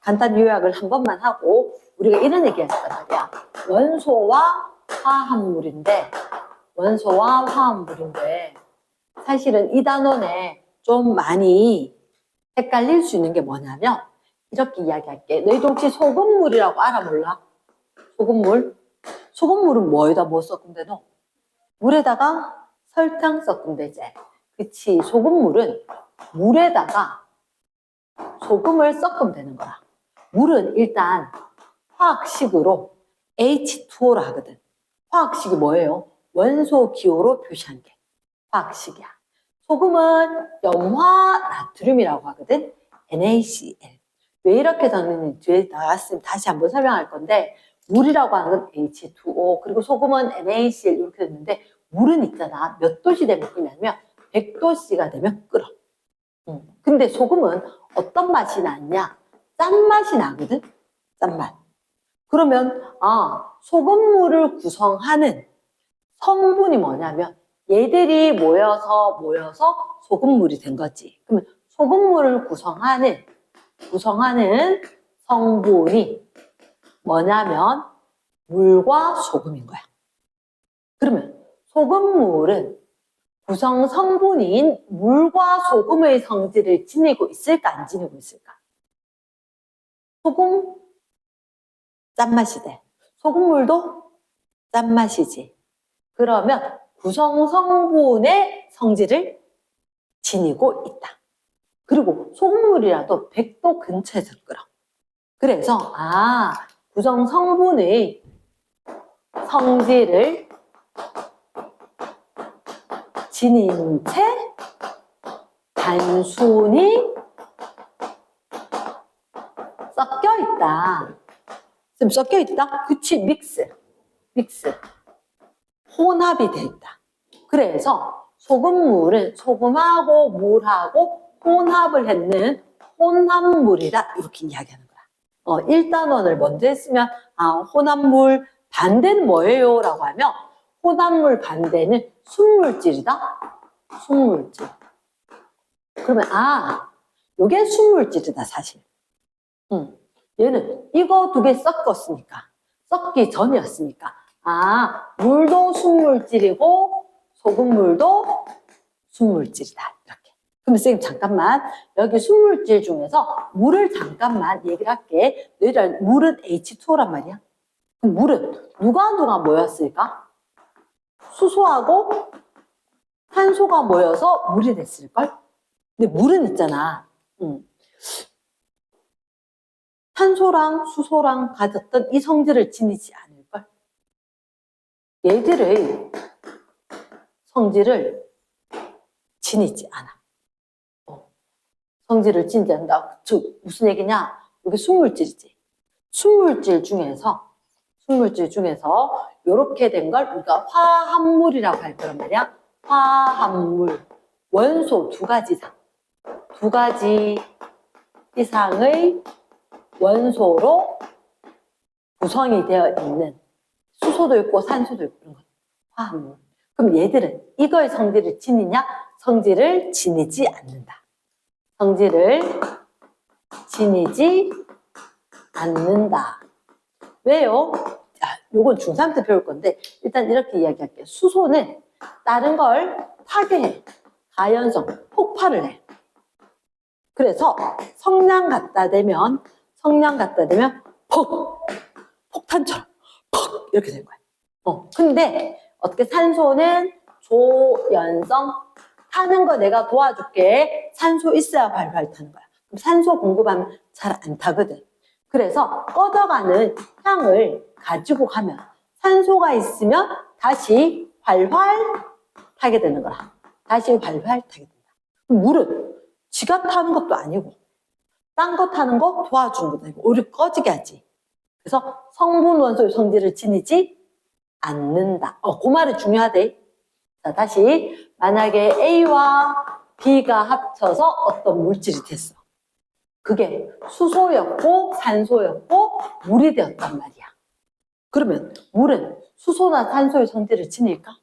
간단 요약을 한 번만 하고 우리가 이런 얘기 했단 말이야. 원소와 화합물인데 사실은 이 단원에 좀 많이 헷갈릴 수 있는 게 뭐냐면 이렇게 이야기할게. 너희도 혹시 소금물이라고 알아 몰라? 소금물? 소금물은 뭐에다 뭐 섞으면 되노? 물에다가 설탕 섞으면 되지. 그치. 소금물은 물에다가 소금을 섞으면 되는 거야. 물은 일단 화학식으로 H2O라 하거든. 화학식이 뭐예요? 원소 기호로 표시한 게 화학식이야. 소금은 염화 나트륨이라고 하거든. NaCl. 왜 이렇게 적는지 뒤에 나왔으면 다시 한번 설명할 건데 물이라고 하는 건 H2O 그리고 소금은 NaCl 이렇게 됐는데 물은 있잖아. 몇 도씨 되면 끓냐면 100도씨가 되면 끓어. 근데 소금은 어떤 맛이 나냐? 짠맛이 나거든? 짠맛. 그러면 소금물을 구성하는 성분이 뭐냐면 얘들이 모여서 소금물이 된 거지. 그러면 소금물을 구성하는 성분이 뭐냐면 물과 소금인 거야. 그러면 소금물은 구성 성분인 물과 소금의 성질을 지니고 있을까 안 지니고 있을까? 소금 짠맛이 돼. 소금물도 짠맛이지. 그러면 구성 성분의 성질을 지니고 있다. 그리고 소금물이라도 100도 근처에서 끓어. 그래서 구성 성분의 성질을 지닌 채 단순히 섞여 있다. 지금 섞여 있다? 그치, 믹스. 혼합이 돼 있다. 그래서 소금물은 소금하고 물하고 혼합을 했는 혼합물이다. 이렇게 이야기하는 거야. 1단원을 먼저 했으면 혼합물 반대는 뭐예요? 라고 하면 혼합물 반대는 순물질이다. 순물질. 그러면 요게 순물질이다 사실. 얘는 이거 두 개 섞었으니까 섞기 전이었으니까 물도 순물질이고 소금물도 순물질이다. 이렇게. 그럼 선생님 잠깐만 여기 순물질 중에서 물을 잠깐만 얘기를 할게. 너희들 물은 H2O란 말이야. 그럼 물은 누가 모였을까? 수소하고 산소가 모여서 물이 됐을걸? 근데 물은 있잖아. 산소랑 수소랑 가졌던 이 성질을 지니지 않을걸? 얘들의 성질을 지니지 않아. 성질을 지니지 않는다. 즉 무슨 얘기냐? 이게 순물질이지. 순물질 중에서 이렇게 된 걸 우리가 화합물이라고 할 거란 말이야. 화합물. 원소 두 가지 이상의 원소로 구성이 되어 있는 수소도 있고 산소도 있고 그런 거. 화합물. 그럼 얘들은 이거의 성질을 지니냐? 성질을 지니지 않는다. 성질을 지니지 않는다. 왜요? 요건 중3 때 배울 건데 일단 이렇게 이야기할게요. 수소는 다른 걸 파괴해. 가연성, 폭발을 해. 그래서 성냥 갖다 대면 폭탄처럼 이렇게 된 거야. 근데 어떻게 산소는 조연성 타는 거 내가 도와줄게. 산소 있어야 활활 타는 거야. 그럼 산소 공급하면 잘 안 타거든. 그래서 꺼져가는 향을 가지고 가면 산소가 있으면 다시 활활 타게 되는 거야. 다시 활활 타게 된다. 그럼 물은 지가 타는 것도 아니고 딴 거 타는 거 도와주는 것도 아니고 오히려 꺼지게 하지. 그래서 성분 원소의 성질을 지니지 않는다. 그 말이 중요하대. 자, 다시 만약에 A와 B가 합쳐서 어떤 물질이 됐어. 그게 수소였고 산소였고 물이 되었단 말이야. 그러면 물은 수소나 산소의 성질을 지닐까?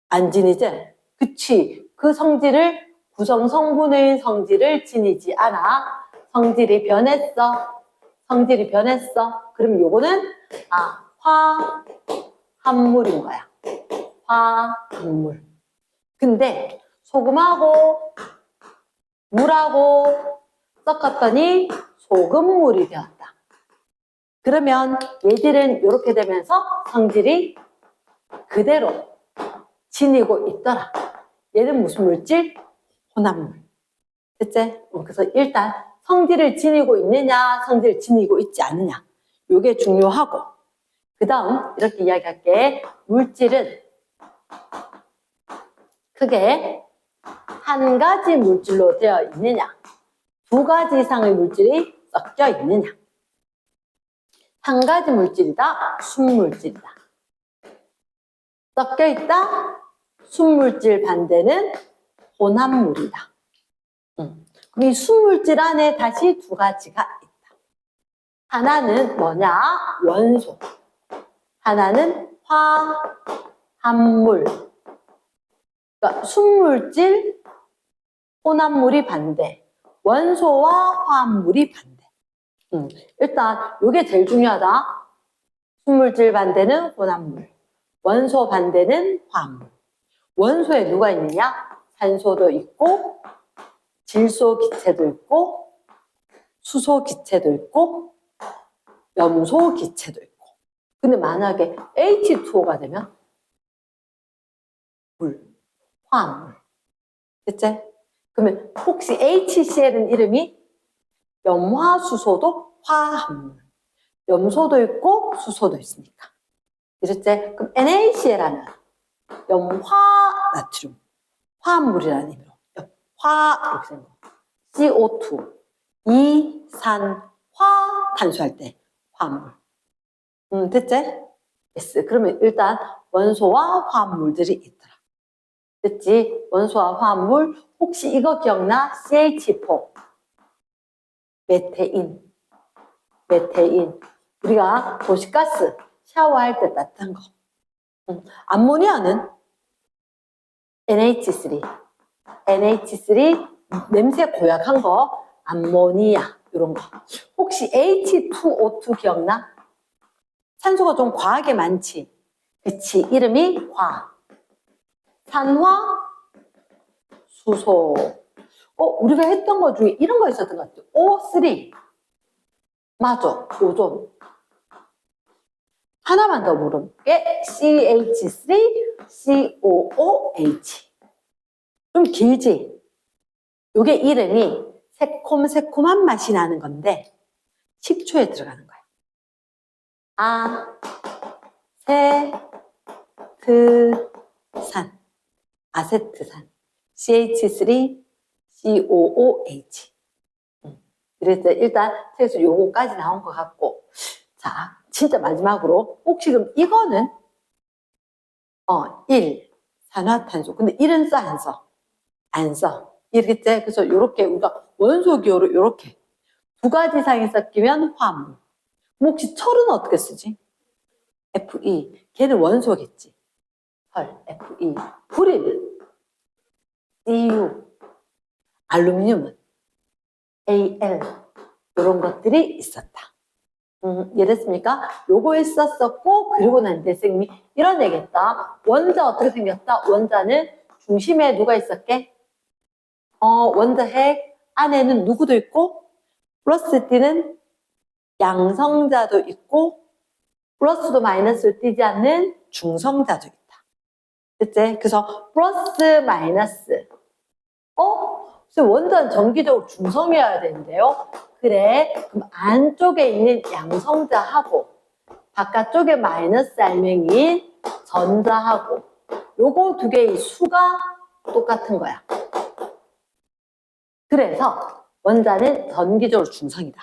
안 지니지? 그치. 그 성질을 구성 성분의 성질을 지니지 않아. 성질이 변했어. 성질이 변했어. 그럼 요거는 화합물인 거야. 화합물. 근데 소금하고 물하고 섞었더니 소금물이 되었다. 그러면 얘들은 이렇게 되면서 성질이 그대로 지니고 있더라. 얘는 무슨 물질? 혼합물. 됐지? 그래서 일단 성질을 지니고 있느냐, 성질을 지니고 있지 않느냐. 이게 중요하고, 그 다음 이렇게 이야기할게. 물질은 크게 한 가지 물질로 되어 있느냐, 두 가지 이상의 물질이 섞여 있느냐. 한 가지 물질이다, 순물질이다. 섞여 있다, 순물질 반대는 혼합물이다. 그럼 이 순물질 안에 다시 두 가지가 있다. 하나는 뭐냐? 원소. 하나는 화합물. 그러니까 순물질, 혼합물이 반대. 원소와 화합물이 반대. 일단 이게 제일 중요하다. 순물질 반대는 혼합물. 원소 반대는 화합물. 원소에 누가 있느냐? 산소도 있고 질소 기체도 있고 수소 기체도 있고 염소 기체도 있고. 근데 만약에 H2O가 되면 물, 화합물. 됐지? 그러면 혹시 HCl은 이름이 염화수소도 화합물. 염소도 있고 수소도 있으니까. 됐지? 그럼 NaCl 하면 염화나트륨, 화합물이라는 의미로 이렇게 생긴 거. CO2, 이산화 탄소할 때 화합물. 됐지? yes. 그러면 일단 원소와 화합물들이 있더라. 됐지? 원소와 화합물. 혹시 이거 기억나? CH4 메테인. 우리가 도시가스 샤워할 때 따뜻한 거. 암모니아는 NH3 냄새 고약한 거 암모니아 이런 거. 혹시 H2O2 기억나? 산소가 좀 과하게 많지. 그치? 이름이 산화 수소. 우리가 했던 것 중에 이런 거 있었던 것 같아. O3. 맞아. 오존. 하나만 더 물어볼게. CH3COOH. 좀 길지? 요게 이름이 새콤새콤한 맛이 나는 건데 식초에 들어가는 거야. 아세트산. CH3COOH. 그래서 일단 책에서 요거까지 나온 것 같고, 자, 진짜 마지막으로 혹시 그럼 이거는 1. 산화탄소. 근데 1은 써, 안 써? 안 써. 이렇게 돼. 그래서 요렇게 우리가 원소 기호로 요렇게 두 가지 이상이 섞이면 화합물. 그럼 혹시 철은 어떻게 쓰지? Fe. 걔는 원소겠지. 철, Fe. 불은 Cu. 알루미늄은 Al. 이런 것들이 있었다. 이해됐습니까? 요거 했었었고, 그리고 난 뒤에 선생님이 이런 얘기했다. 원자 어떻게 생겼다? 원자는 중심에 누가 있었게? 원자핵 안에는 누구도 있고, 플러스 D는 양성자도 있고, 플러스도 마이너스를 띄지 않는 중성자도 있다. 됐지? 그래서 플러스 마이너스. 원자는 정기적으로 중성이어야 되는데요. 그래, 그럼 안쪽에 있는 양성자하고 바깥쪽에 마이너스 알맹이인 전자하고 요거 두 개의 수가 똑같은 거야. 그래서 원자는 전기적으로 중성이다.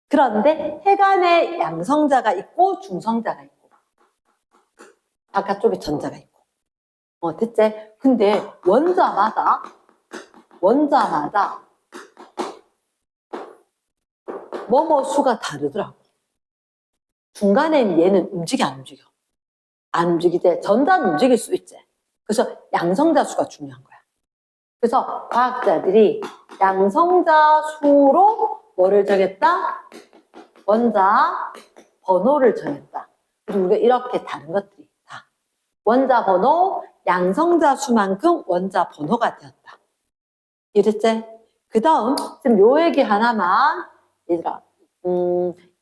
그런데 핵 안에 양성자가 있고 중성자가 있고 바깥쪽에 전자가 있고. 됐지? 근데 원자마다 뭐뭐 수가 다르더라고. 중간에 얘는 움직여, 안 움직여? 안 움직이대. 전자는 움직일 수 있지. 그래서 양성자 수가 중요한 거야. 그래서 과학자들이 양성자 수로 뭐를 정했다? 원자 번호를 정했다. 그리고 우리가 이렇게 다른 것들이 다 원자 번호 양성자 수만큼 원자 번호가 되었다. 이랬지? 그 다음 지금 요 얘기 하나만 얘들아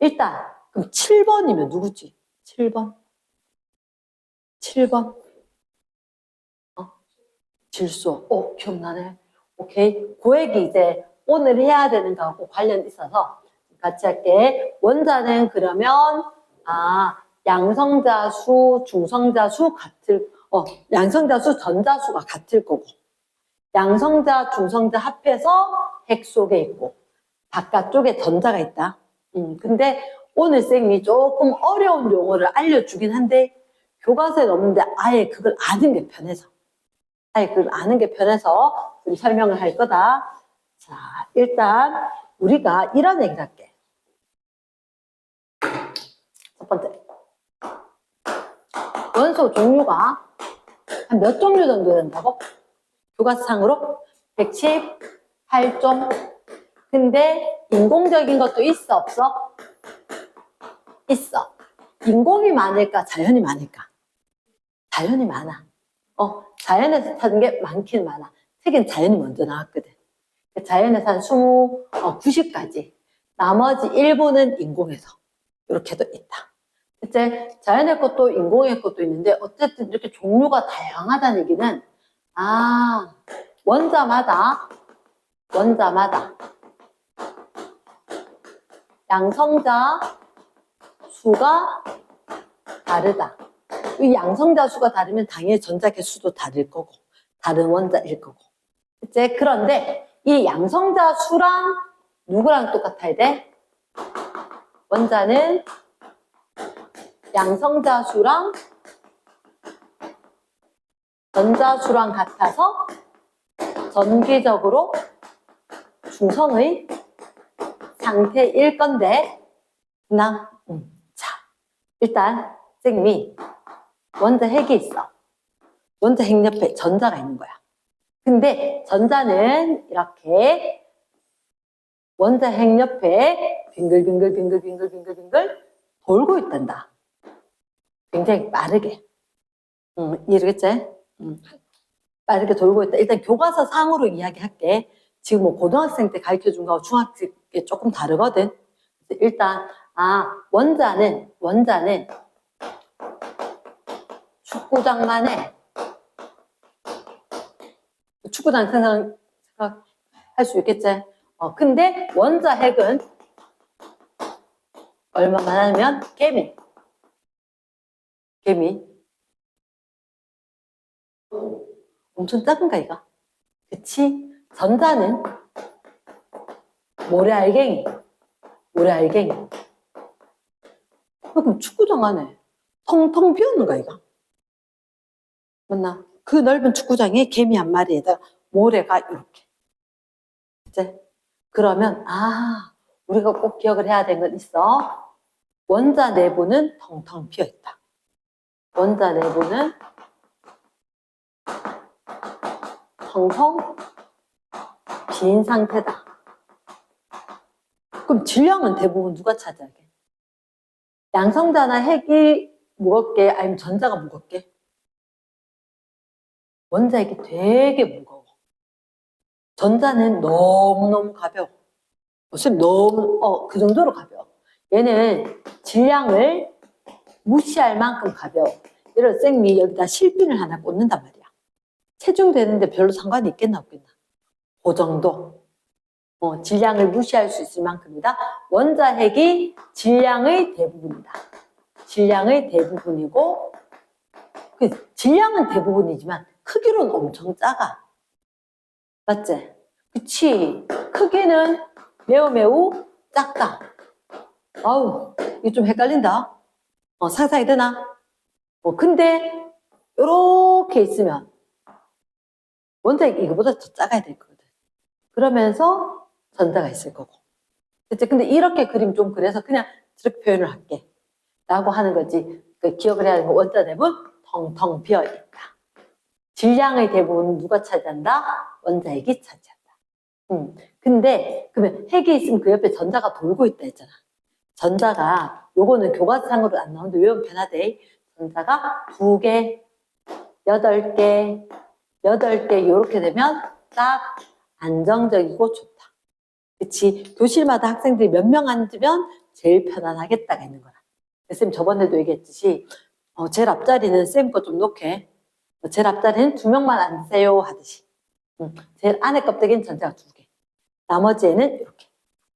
일단 그럼 7번이면 누구지? 7번 7번 질소. 기억나네. 오케이. 그 얘기 이제 오늘 해야 되는 거하고 관련 있어서 같이 할게. 원자는 그러면, 양성자 수, 중성자 수 양성자 수, 전자 수가 같을 거고, 양성자, 중성자 합해서 핵 속에 있고, 바깥쪽에 전자가 있다. 근데 오늘 쌤이 조금 어려운 용어를 알려주긴 한데, 교과서에 없는데 아예 그걸 아는 게 편해서. 그걸 아는 게 편해서 좀 설명을 할 거다. 자, 일단 우리가 이런 얘기를 할게. 첫 번째. 원소 종류가 한 몇 종류 정도 된다고? 교과서상으로 118종. 근데 인공적인 것도 있어, 없어? 있어. 인공이 많을까, 자연이 많을까? 자연이 많아. 자연에서 찾은 게 많긴 많아. 책엔 자연이 먼저 나왔거든. 자연에서 한 90가지. 나머지 일부는 인공에서. 이렇게도 있다. 이제 자연의 것도 인공의 것도 있는데 어쨌든 이렇게 종류가 다양하다는 얘기는 원자마다 양성자 수가 다르다. 이 양성자 수가 다르면 당연히 전자 개수도 다를 거고 다른 원자일 거고. 이제 그런데 이 양성자 수랑 누구랑 똑같아야 돼? 원자는 양성자 수랑 전자 수랑 같아서 전기적으로 중성의 상태일 건데 자, 일단 쌤이 원자 핵이 있어. 원자 핵 옆에 전자가 있는 거야. 근데 전자는 이렇게 원자 핵 옆에 빙글빙글 돌고 있단다. 굉장히 빠르게. 이해겠지? 빠르게 돌고 있다. 일단 교과서 상으로 이야기할게. 지금 뭐 고등학생 때 가르쳐준 거하고 중학생 때 조금 다르거든. 일단 원자는 축구장만 해. 축구장 생각할 수 있겠지? 근데 원자 핵은 얼마만 하면 개미. 엄청 작은가 이거? 그치? 전자는 모래알갱이. 그럼 축구장 안에 텅텅 비었는가 이거? 맞나? 그 넓은 축구장에 개미 한 마리에다가 모래가 이렇게. 이제 그러면 우리가 꼭 기억을 해야 되는 건 있어. 원자 내부는 텅텅 비어 있다. 원자 내부는 텅텅 빈 상태다. 그럼 질량은 대부분 누가 차지하게? 양성자나 핵이 무겁게 아니면 전자가 무겁게? 원자 핵이 되게 무거워. 전자는 너무너무 가벼워. 선생님 너무 그 정도로 가벼워. 얘는 질량을 무시할 만큼 가벼워. 예를 들어 쌤이 여기다 실핀을 하나 꽂는단 말이야. 체중 되는데 별로 상관이 있겠나 없겠나? 그 정도. 질량을 무시할 수 있을 만큼이다. 원자 핵이 질량의 대부분이다. 질량의 대부분이고 그 질량은 대부분이지만 크기로는 엄청 작아. 맞지? 그치? 크기는 매우 작다. 아우, 이거 좀 헷갈린다. 상상이 되나? 근데 이렇게 있으면 원자핵 이거보다 더 작아야 될 거거든. 그러면서 전자가 있을 거고. 근데 이렇게 그림 좀 그래서 그냥 저렇게 표현을 할게. 라고 하는 거지. 기억을 해야 되는 거 원자 내부는 텅텅 비어 있다. 질량의 대부분 누가 차지한다? 원자핵이 차지한다. 근데 그러면 핵이 있으면 그 옆에 전자가 돌고 있다 했잖아. 전자가 요거는 교과서상으로 안 나오는데 외우면 편하대. 전자가 2개, 8개, 8개 이렇게 되면 딱 안정적이고 좋다. 그치? 교실마다 학생들이 몇 명 앉으면 제일 편안하겠다가 있는 거라. 쌤 저번에도 얘기했듯이 제일 앞자리는 쌤 거 좀 놓게. 제일 앞자리는 2명만 앉으세요 하듯이. 제일 안에 껍데기는 전자가 2개. 나머지에는 이렇게.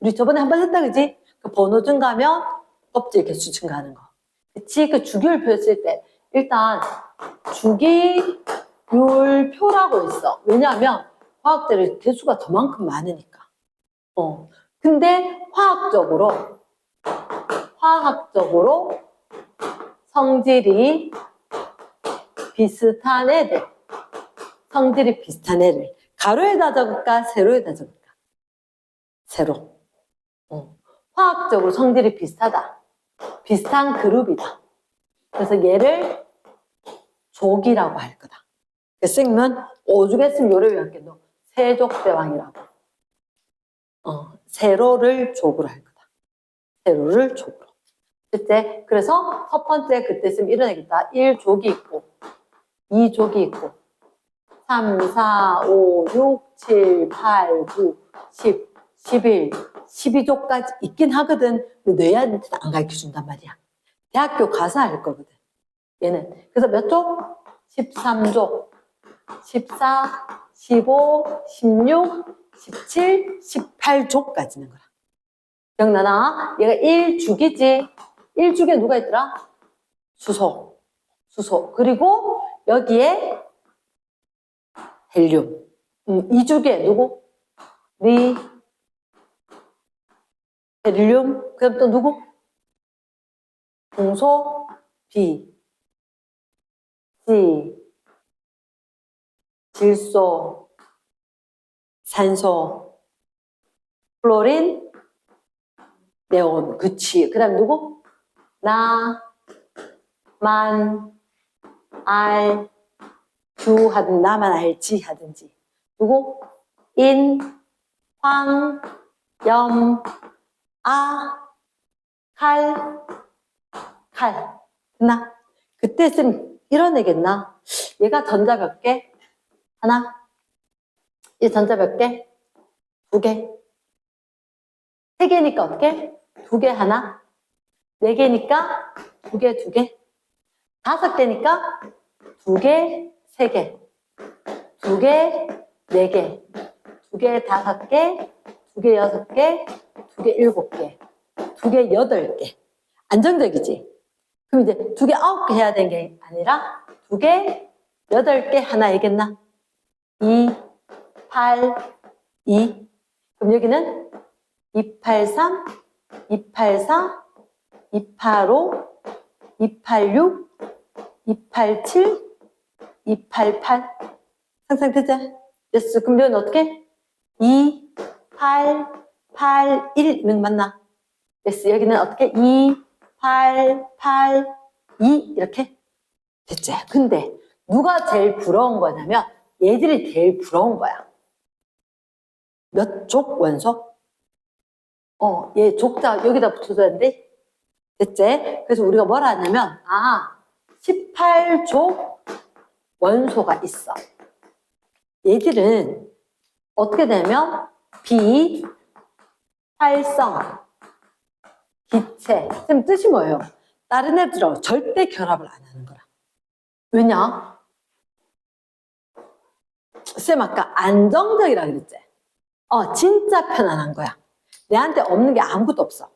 우리 저번에 한 번 했다 그지? 그 번호 증가하면 껍질 개수 증가하는 거. 그치? 그 주기율표 쓸 때 일단 주기율표라고 있어. 왜냐하면 화학들의 개수가 저만큼 많으니까. 근데 화학적으로 성질이 비슷한 애들. 가로에다 적을까? 세로에다 적을까? 세로. 화학적으로 성질이 비슷하다. 비슷한 그룹이다. 그래서 얘를 족이라고 할 거다. 쌤은 오죽했으면 요래 외웠겠노. 세족대왕이라고. 세로를 족으로 할 거다. 세로를 족으로. 그래서 첫 번째 그때 쌤 이런 얘기다. 1족이 있고 2족이 있고 3, 4, 5, 6, 7, 8, 9, 10, 11, 12족까지 있긴 하거든. 근데 너희한테는 안 가르쳐준단 말이야. 대학교 가서 할 거거든. 얘는. 그래서 몇 족? 13족, 14, 15, 16, 17, 18족까지는 거라. 기억나나? 얘가 1죽이지. 1죽에 누가 있더라? 수소. 그리고 여기에 헬륨. 2죽에 누구? 리, 헬륨. 그럼 또 누구? 동소, 비, 지, 질소, 산소, 플로린, 네온. 그치. 그 다음 누구? 나, 만, 알, 주 하든 나만 알지 하든지. 누구? 인, 황, 염, 아, 칼. 됐나? 그때 쌤 이런 애겠나? 얘가 전자 몇 개? 하나? 얘 전자 몇 개? 2개? 3개니까 어떻게? 2개 하나? 4개니까 2개 2개? 5개니까 2개 3개? 2개 4개? 2개 5개? 2개 6개? 2개 7개? 2개 8개? 안정적이지? 그럼 이제 2개 9개 해야 되는 게 아니라 2개 8개 하나 얘기했나? 2, 8, 2. 그럼 여기는 283, 284, 285, 286, 287, 288. 상상되지? 됐어. 그럼 여기는 어떻게? 2, 8, 8, 1 이런 거 맞나? 됐어. 여기는 어떻게? 2, 8, 8, 2 이렇게? 됐지? 근데 누가 제일 부러운 거냐면 얘들이 제일 부러운 거야. 몇 족 원소? 얘 족자 여기다 붙여줘야 되는데? 됐지? 그래서 우리가 뭐라 하냐면 18족 원소가 있어. 얘들은 어떻게 되면 비활성 기체. 쌤 뜻이 뭐예요? 다른 애들하고 절대 결합을 안 하는 거라. 왜냐? 쌤 아까 안정적이라 그랬지? 진짜 편안한 거야. 내한테 없는 게 아무것도 없어.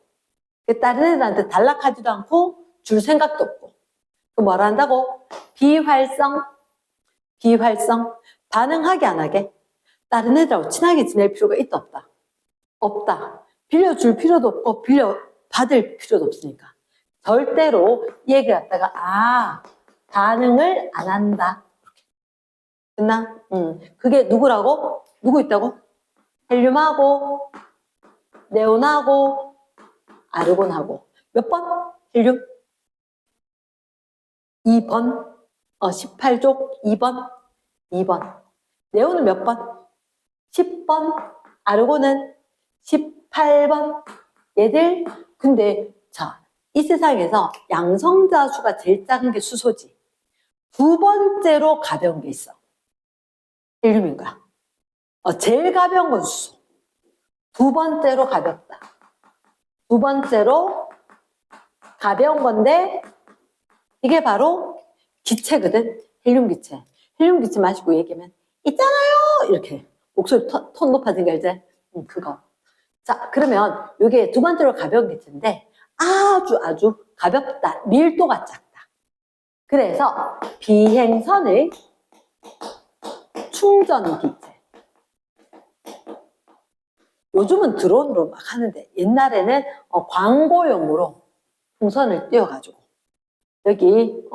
다른 애들한테 단락하지도 않고 줄 생각도 없고. 그 뭐라 한다고? 비활성. 반응하게 안 하게. 다른 애들하고 친하게 지낼 필요가 있다 없다? 없다. 빌려줄 필요도 없고 빌려받을 필요도 없으니까. 절대로 이 얘기 갖다가 반응을 안 한다. 됐나? 그게 누구라고? 누구 있다고? 헬륨하고 네온하고 아르곤하고 몇 번? 헬륨? 2번 18족 2번 네온은 몇 번? 10번 아르곤은 18번. 얘들, 근데, 자, 이 세상에서 양성자 수가 제일 작은 게 수소지. 두 번째로 가벼운 게 있어. 헬륨인 거야. 제일 가벼운 건 수소. 두 번째로 가볍다. 두 번째로 가벼운 건데, 이게 바로 기체거든. 헬륨 기체. 헬륨 기체 마시고 얘기하면, 있잖아요! 이렇게. 목소리 톤 높아진 거 알지? 그거. 자, 그러면 이게 두 번째로 가벼운 기체인데, 아주 가볍다. 밀도가 작다. 그래서 비행선의 충전 기체. 요즘은 드론으로 막 하는데 옛날에는 광고용으로 풍선을 띄워가지고 여기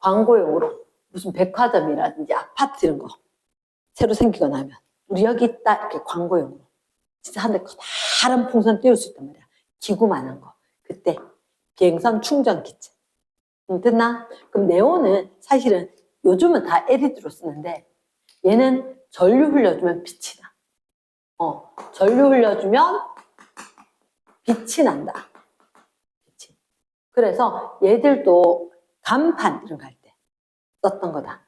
광고용으로 무슨 백화점이라든지 아파트 이런 거 새로 생기거나 하면 우리 여기 있다 이렇게 광고용으로 진짜 한 대 커다란 풍선 띄울 수 있단 말이야. 기구만한 거. 그때 비행선 충전 기체. 됐나? 그럼 네온은 사실은 요즘은 다 LED로 쓰는데 얘는 전류 흘려주면 빛이 나. 전류 흘려주면 빛이 난다. 빛이. 그래서 얘들도 간판 이런 거 할 때 썼던 거다.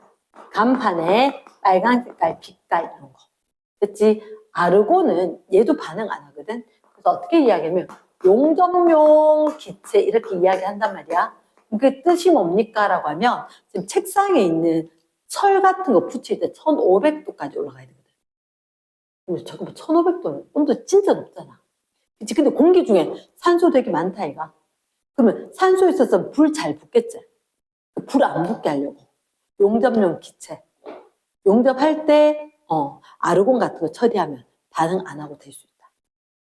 간판에 빨간 색깔, 빛깔 이런 거. 그치? 아르곤은 얘도 반응 안 하거든. 그래서 어떻게 이야기하면 용접용 기체 이렇게 이야기한단 말이야. 그 뜻이 뭡니까? 라고 하면 지금 책상에 있는 철 같은 거 붙일 때 1500도까지 올라가야 되거든. 근데 잠깐만 1500도는 온도 진짜 높잖아. 그치? 근데 공기 중에 산소 되게 많다 이가. 그러면 산소에 있어서 불 잘 붙겠지? 불 안 붙게 하려고 용접용 기체 용접할 때 아르곤 같은 거 처리하면 반응 안 하고 될 수 있다.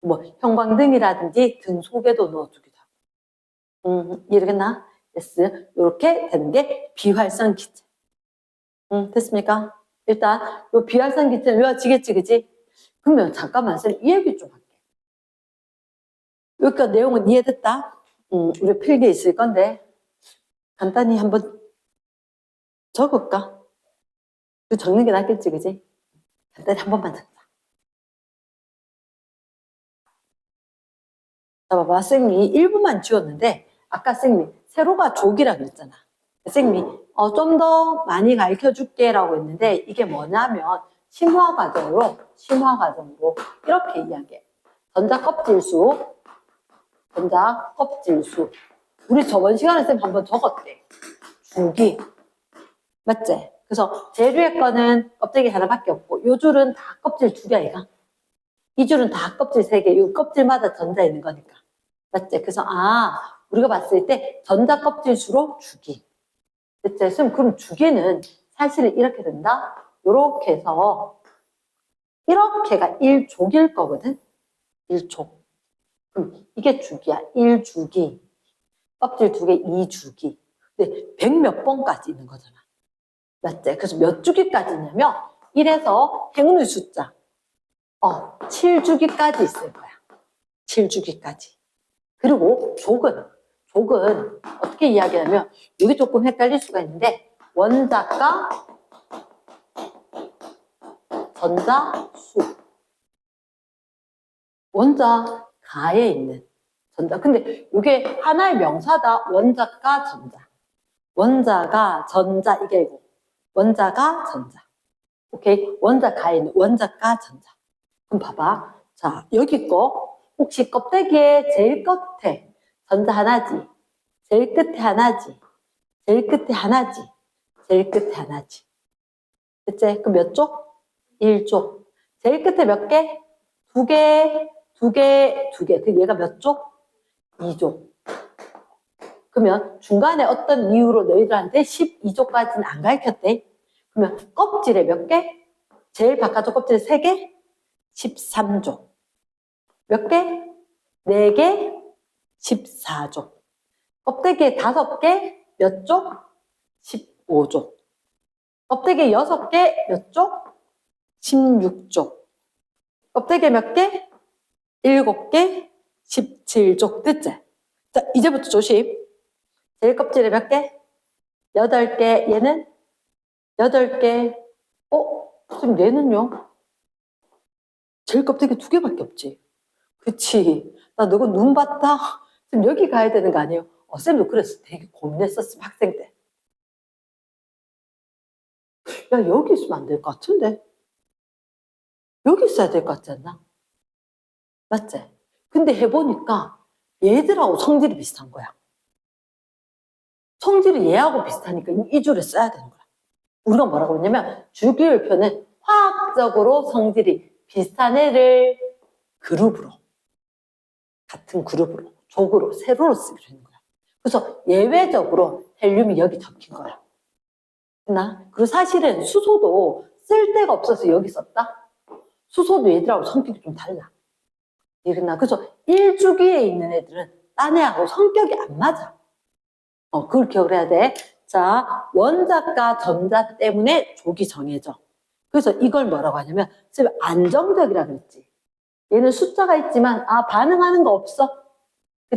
뭐 형광등이라든지 등 속에도 넣어주기도 하고. 이해되겠나? yes. 이렇게 되는 게 비활성 기체. 됐습니까? 일단 요 비활성 기체는 외워지겠지, 그지? 그러면 잠깐만 쌤 이 얘기 좀 할게. 여기까지 내용은 이해됐다? 우리 필기에 있을 건데 간단히 한번 적을까? 적는 게 낫겠지, 그지? 간단히 한 번만 적자. 자, 봐봐. 쌤이 1부만 지웠는데 아까 쌤이 세로가 족이라 그랬잖아. 쌤이 좀 더 많이 가르쳐 줄게 라고 했는데 이게 뭐냐면 심화 과정으로 이렇게 이야기해. 전자 껍질수. 우리 저번 시간에 쌤 한번 적었대. 주기. 맞지? 그래서 재료의 거는 껍데기 하나밖에 없고 요 줄은 다 껍질 2개야. 이 줄은 다 껍질 3개. 이 껍질마다 전자 있는 거니까. 맞지? 그래서 우리가 봤을 때 전자 껍질수로 주기. 됐지? 그럼 주기는 사실은 이렇게 된다. 요렇게 해서 이렇게가 1족일 거거든. 1족. 그럼 이게 주기야. 1주기. 껍질 2개, 2주기. 근데 100 몇 번까지 있는 거잖아. 맞지? 그래서 몇 주기까지 있냐면 1에서 행운의 숫자 7주기까지 있을 거야. 7주기까지. 그리고 족은 어떻게 이야기하냐면 여기 조금 헷갈릴 수가 있는데 원자가 전자수. 원자가에 있는 전자. 근데 이게 하나의 명사다. 원자가 전자. 원자가 전자 이게 원자가 전자. 오케이? 원자가에 있는 원자가 전자. 그럼 봐봐. 자, 여기 거 혹시 껍데기에 제일 끝에 전자 하나지. 제일 끝에 하나지. 제일 끝에 하나지. 제일 끝에 하나지. 됐지? 그럼 몇 쪽? 1쪽. 제일 끝에 몇 개? 2개, 2개, 2개. 그 얘가 몇 쪽? 2쪽. 그러면 중간에 어떤 이유로 너희들한테 12쪽까지는 안 가르쳤대. 그러면 껍질에 몇 개? 제일 바깥쪽 껍질에 3개? 13쪽. 몇 개? 4개? 14쪽. 껍데기에 5개? 몇 쪽? 15쪽. 껍데기에 6개? 몇 쪽? 16쪽. 껍데기에 몇 개? 7개? 17쪽. 됐지? 자, 이제부터 조심. 제일 껍질에 몇 개? 8개. 얘는? 8개. 지금 얘는요? 제일 껍데기 2개밖에 없지. 그치. 나 너가 눈 봤다? 쌤 여기 가야 되는 거 아니에요? 쌤도 그랬어. 되게 고민했었어, 학생 때. 야, 여기 있으면 안 될 것 같은데? 여기 있어야 될 것 같지 않나? 맞지? 근데 해보니까 얘들하고 성질이 비슷한 거야. 성질이 얘하고 비슷하니까 이 줄에 써야 되는 거야. 우리가 뭐라고 했냐면 주기율표는 화학적으로 성질이 비슷한 애를 그룹으로, 같은 그룹으로, 족으로, 세로로 쓰기로 했는 거야. 그래서 예외적으로 헬륨이 여기 적힌 거야. 됐나? 그리고 사실은 수소도 쓸 데가 없어서 여기 썼다? 수소도 얘들하고 성격이 좀 달라. 이랬나? 그래서 1주기에 있는 애들은 딴 애하고 성격이 안 맞아. 그걸 기억을 해야 돼. 자, 원자과 전자 때문에 족이 정해져. 그래서 이걸 뭐라고 하냐면, 쌤 안정적이라 그랬지. 얘는 숫자가 있지만, 반응하는 거 없어.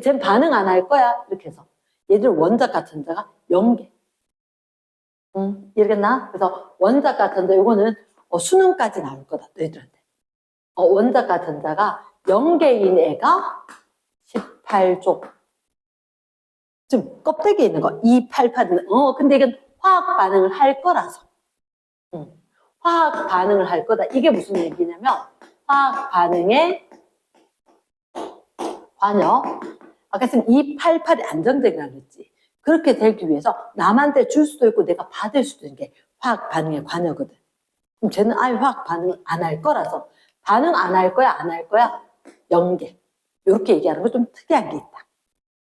쟤는 반응 안 할 거야. 이렇게 해서. 얘들 원자과 전자가 0개. 이해겠나? 그래서 원자과 전자, 요거는 수능까지 나올 거다. 너희들한테. 원자과 전자가 0개인 애가 18족. 지금 껍데기에 있는 거, 288은, 근데 이건 화학 반응을 할 거라서. 화학 반응을 할 거다. 이게 무슨 얘기냐면, 화학 반응에 관여. 아까 지금 288이 안정적이라고 그랬지. 그렇게 되기 위해서 남한테 줄 수도 있고 내가 받을 수도 있는 게 화학 반응에 관여거든. 그럼 쟤는 아예 화학 반응을 안 할 거라서 반응 안 할 거야, 안 할 거야? 0개. 이렇게 얘기하는 거 좀 특이한 게 있다.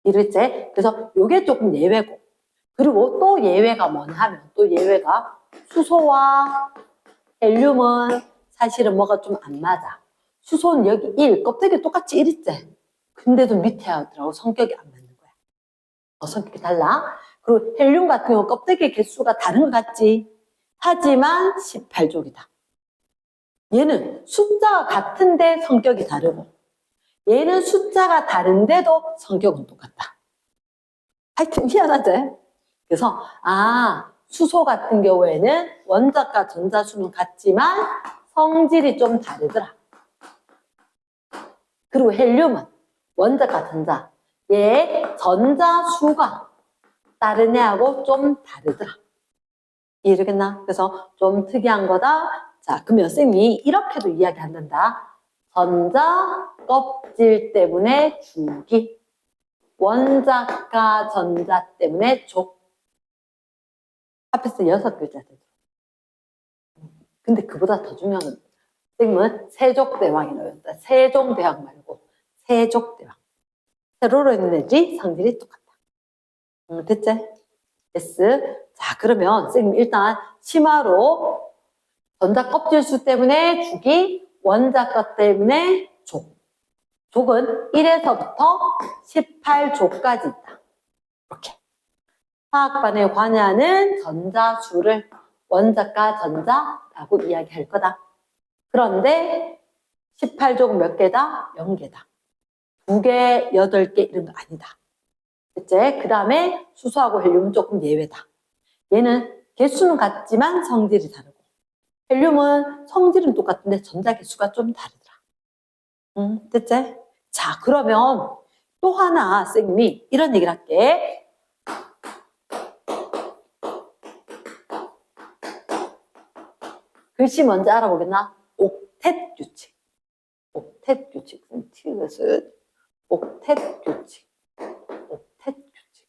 이랬지? 그래서 요게 조금 예외고. 그리고 또 예외가 뭐냐 하면 또 예외가 수소와 헬륨은 사실은 뭐가 좀 안 맞아. 수소는 여기 1, 껍데기 똑같이 1 있지? 근데도 밑에 하더라고. 성격이 안 맞는 거야. 성격이 달라. 그리고 헬륨 같은 경우 껍데기 개수가 다른 것 같지? 하지만 18족이다. 얘는 숫자가 같은데 성격이 다르고 얘는 숫자가 다른데도 성격은 똑같다. 하여튼 희한하지? 그래서 수소 같은 경우에는 원자과 전자수는 같지만 성질이 좀 다르더라. 그리고 헬륨은 원자과 전자, 얘 전자수가 다른 애하고 좀 다르더라. 이해되겠나? 그래서 좀 특이한 거다. 자, 그러면 쌤이 이렇게도 이야기한단다. 전자 껍질 때문에 주기, 원자과 전자 때문에 족. 앞에서 6글자 되죠. 근데 그보다 더 중요한 건 쌤은 세족대왕이 나왔다. 세종대왕 말고 세족대왕. 세로로 있는 애들이 성질이 똑같다. 됐지? 됐어. 자, 그러면 쌤 일단 심화로 전자 껍질수 때문에 주기, 원자과 때문에 족. 족은 1에서부터 18족까지 있다. 이렇게. 화학반에 관여하는 전자수를 원자과 전자라고 이야기할 거다. 그런데 18족은 몇 개다? 0개다. 2개, 8개 이런 거 아니다. 됐지? 그 다음에 수소하고 헬륨은 조금 예외다. 얘는 개수는 같지만 성질이 다르고 헬륨은 성질은 똑같은데 전자 개수가 좀 다르더라. 됐지? 자, 그러면 또 하나 쌤이 이런 얘기를 할게. 글씨 먼저 알아보겠나? 옥텟 규칙. 옥텟 규칙. 티귿은 옥텟 규칙. 옥텟 규칙.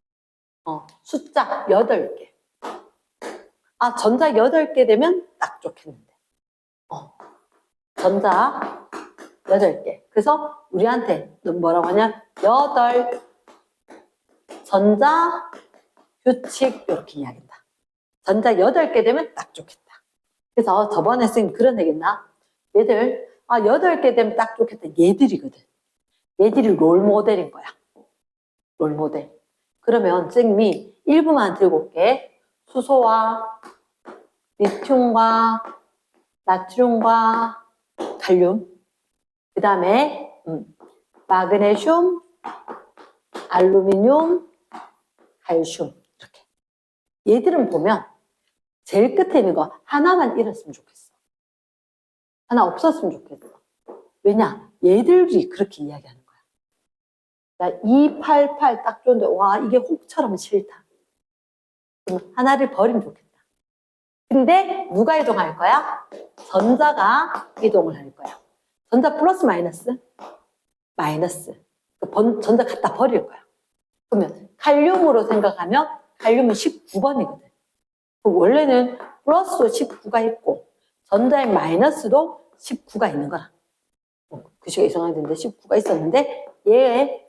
숫자 8개. 전자 8개 되면 딱 좋겠는데. 전자 8개. 그래서 우리한테 뭐라고 하냐? 8 전자 규칙 이렇게 이야기한다. 전자 8개 되면 딱 좋겠다. 그래서 저번에 쌤 그런 얘기 했나? 얘들 8개 되면 딱 좋겠다. 얘들이거든. 얘들이 롤모델인 거야. 롤모델. 그러면 쌤이 1부만 들고 올게. 수소와 리튬과 나트륨과 칼륨. 그 다음에 마그네슘, 알루미늄, 칼슘. 이렇게. 얘들은 보면 제일 끝에 있는 거 하나만 잃었으면 좋겠어. 하나 없었으면 좋겠어. 왜냐? 얘들이 그렇게 이야기하는 거야. 야, 288 딱 좋은데, 와, 이게 혹처럼 싫다. 그럼 하나를 버리면 좋겠다. 근데 누가 이동할 거야? 전자가 이동을 할 거야. 전자 플러스 마이너스? 마이너스. 전자 갖다 버릴 거야. 그러면 칼륨으로 생각하면 칼륨은 19번이거든. 원래는 플러스도 19가 있고 전자의 마이너스도 19가 있는 거라. 글씨가 이상하던데 19가 있었는데 얘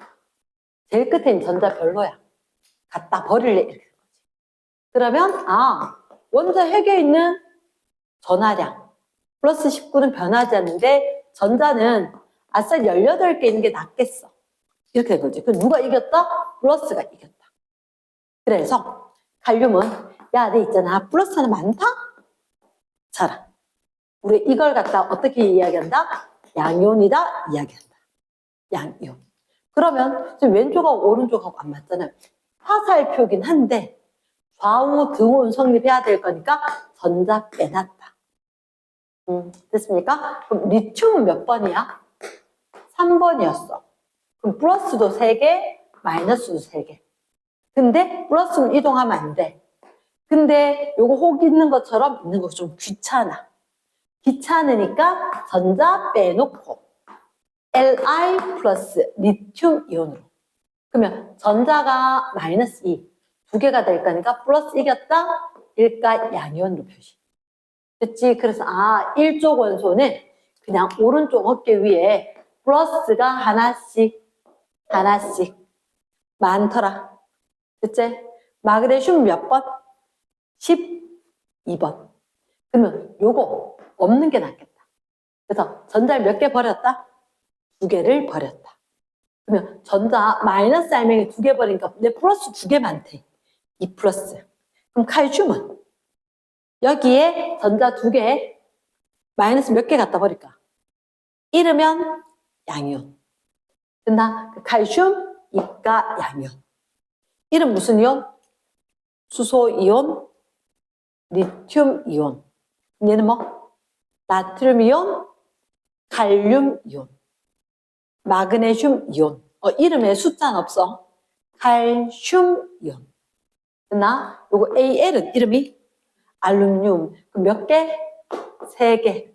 제일 끝에 있는 전자 별로야. 갖다 버릴래 이렇게 된 거지. 그러면 원자 핵에 있는 전하량 플러스 19는 변하지 않는데 전자는 아싸 18개 있는 게 낫겠어. 이렇게 된 거지. 그럼 누가 이겼다? 플러스가 이겼다. 그래서 칼륨은 야, 내 있잖아. 플러스 하나 많다? 자라. 우리 이걸 갖다 어떻게 이야기한다? 양이온이다 이야기한다. 양이온. 그러면 지금 왼쪽하고 오른쪽하고 안 맞잖아요. 화살표긴 한데 좌우 등온 성립해야 될 거니까 전자 빼놨다. 됐습니까? 그럼 리튬은 몇 번이야? 3번이었어. 그럼 플러스도 3개, 마이너스도 3개. 근데 플러스는 이동하면 안 돼. 근데 요거 혹 있는 것처럼 있는 거 좀 귀찮아. 귀찮으니까 전자 빼놓고 Li 플러스 리튬 이온으로. 그러면 전자가 마이너스 2, 2개가 될 거니까 플러스 이겼다, 일가 양이온으로 표시. 됐지? 그래서 1쪽 원소는 그냥 오른쪽 어깨 위에 플러스가 하나씩 많더라. 됐지? 마그네슘 몇 번? 12번. 그러면 요거 없는 게 낫겠다. 그래서 전자를 몇 개 버렸다? 2개를 버렸다. 그러면 전자 마이너스 알맹이 2개 버리니까 내 플러스 2개 많대. 2 플러스. 그럼 칼슘은 여기에 전자 2개 마이너스 몇 개 갖다 버릴까? 이르면 양이온. 됐나? 칼슘, 입가, 양이온. 이름 무슨 이온? 수소 이온, 리튬 이온. 얘는 뭐? 나트륨 이온, 칼륨 이온, 마그네슘 이온. 이름에 숫자는 없어. 칼슘 이온. 됐나? 요거 AL은 이름이 알루미늄. 그럼 몇 개? 3개.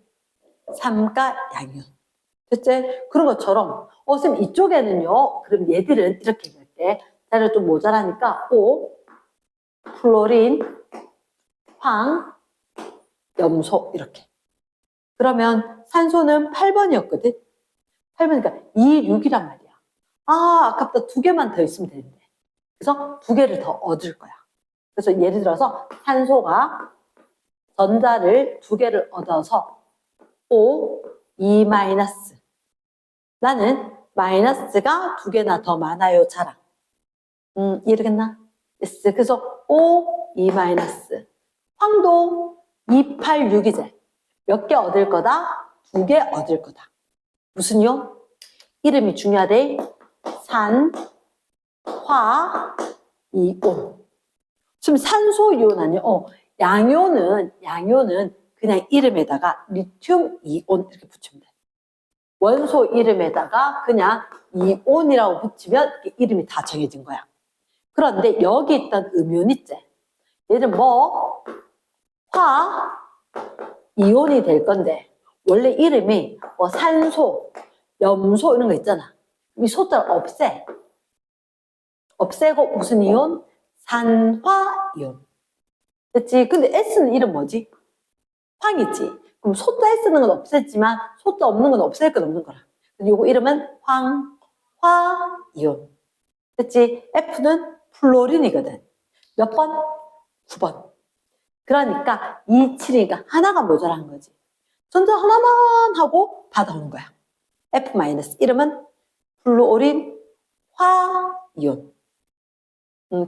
삼가 양이온. 됐지? 그런 것처럼 선생님 이쪽에는요. 그럼 얘들은 이렇게 얘기할게. 자료 좀 모자라니까 O, 플로린, 황, 염소 이렇게. 그러면 산소는 8번이었거든. 8번이니까 2, 6이란 말이야. 아깝다. 2개만 더 있으면 되는데. 그래서 2개를 더 얻을 거야. 그래서 예를 들어서 산소가 전자를 2개를 얻어서 O, 2 마이너스. 나는 마이너스가 2개나 더 많아요. 자랑. 이해되겠나? yes. 그래서 O, 2 마이너스. 황도 2, 8, 6이제. 몇 개 얻을 거다? 2개 얻을 거다. 무슨 이온? 이름이 중요하대. 산, 화, 이온. 지금 산소 이온 아니요? 양이온은 그냥 이름에다가 리튬 이온 이렇게 붙이면 돼. 원소 이름에다가 그냥 이온이라고 붙이면 이름이 다 정해진 거야. 그런데 여기 있던 음이온 있지? 얘는 뭐? 화, 이온이 될 건데 원래 이름이 뭐 산소, 염소 이런 거 있잖아. 이 소자를 없애고 무슨 이온? 산화이온. 됐지? 근데 S는 이름 뭐지? 황이지. 그럼 소자 S는 건 없앴지만 소자 없는 건 없앨 건 없는 거라. 요거 이름은 황화이온. 됐지? F는 플로린이거든. 몇 번? 9번. 그러니까 2, 7이니까 하나가 모자란 거지. 전자 하나만 하고 받아오는 거야. F- 이름은 플루오린 화이온.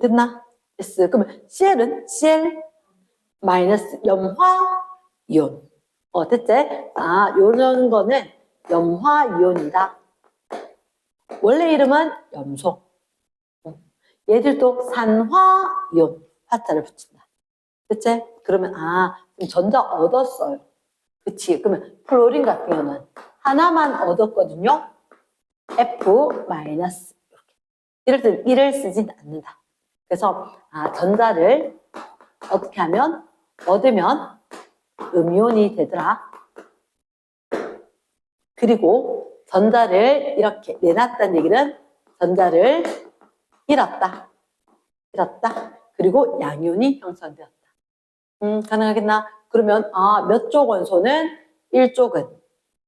됐나? S. 그러면 Cl은 Cl 마이너스 염화이온. 됐지? 요런 거는 염화이온이다. 원래 이름은 염소. 얘들도 산화이온. 화자를 붙인다. 됐지? 그러면 전자 얻었어요. 그치? 그러면 플로린 같은 경우는 하나만 얻었거든요. F 마이너스. 이럴 때 1을 쓰진 않는다. 그래서 전자를 어떻게 하면 얻으면 음이온이 되더라. 그리고 전자를 이렇게 내놨다는 얘기는 전자를 잃었다. 그리고 양이온이 형성되었다. 가능하겠나? 그러면 몇 쪽 원소는 1쪽은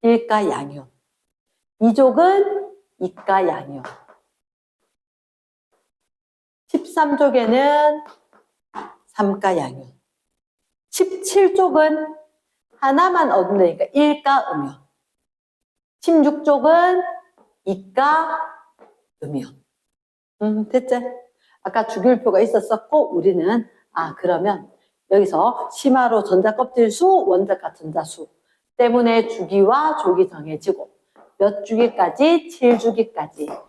1가 양이온, 2쪽은 2가 양이온, 13쪽에는 3가 양이온, 17쪽은 하나만 얻는다니까 1가 음이온, 16쪽은 2가 음이온. 됐지? 아까 주기율표가 있었었고 우리는 그러면 여기서 심화로 전자 껍질 수, 원자가 전자 수 때문에 주기와 족이 정해지고 몇 주기까지? 7주기까지,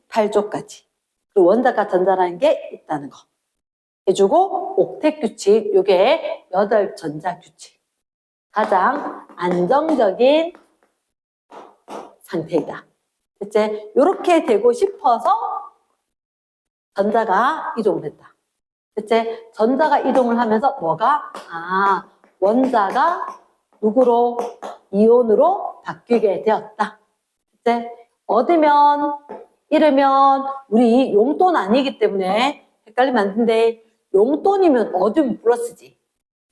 18조까지. 그리고 원자가 전자라는 게 있다는 거 해주고 옥텟 규칙, 요게 8전자 규칙. 가장 안정적인 상태이다. 됐지? 요렇게 되고 싶어서 전자가 이동됐다. 됐지? 전자가 이동을 하면서 뭐가? 원자가 누구로? 이온으로 바뀌게 되었다. 됐지? 얻으면, 잃으면, 우리 용돈 아니기 때문에 헷갈리면 안 된대. 용돈이면 얻으면 플러스지.